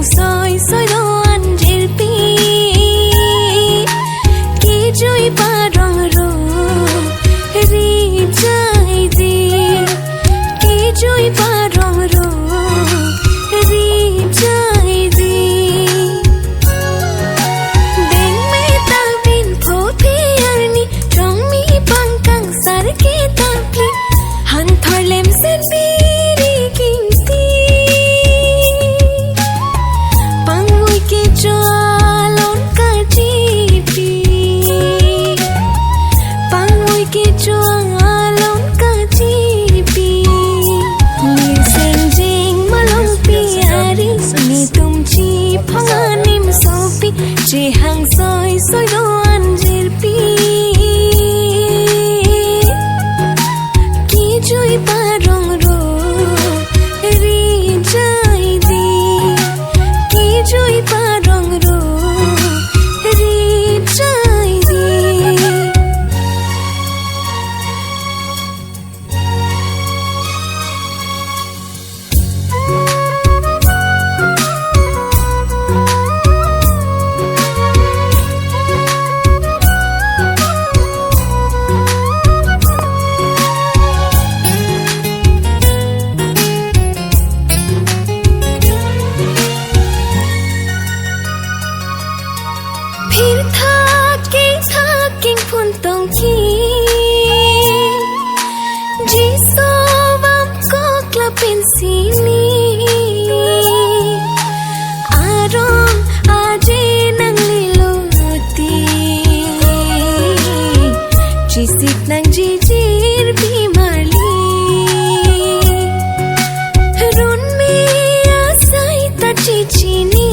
soy soy do anjir pi ki joi parong ro ri jai di ki joi parong ro ri jai di deng me ta bin pho phi arni trong mi bang kang sar ke ta pli han thor lem sen pi ri king ti pang ui ke cho lon ka chi pi pang ui ke cho lon ka chi pi ni sen jing malong pi ari ni tum chi phanim so pi che hang soi soi do anjir pi ki joi parong ro ri jai di ki joi parong ro ri jai di फिर thaking phun tong ki ji so vam ko klapin sini aron aje nang liluti ji sit nang ji jir bi marli run mi asai ta chi chini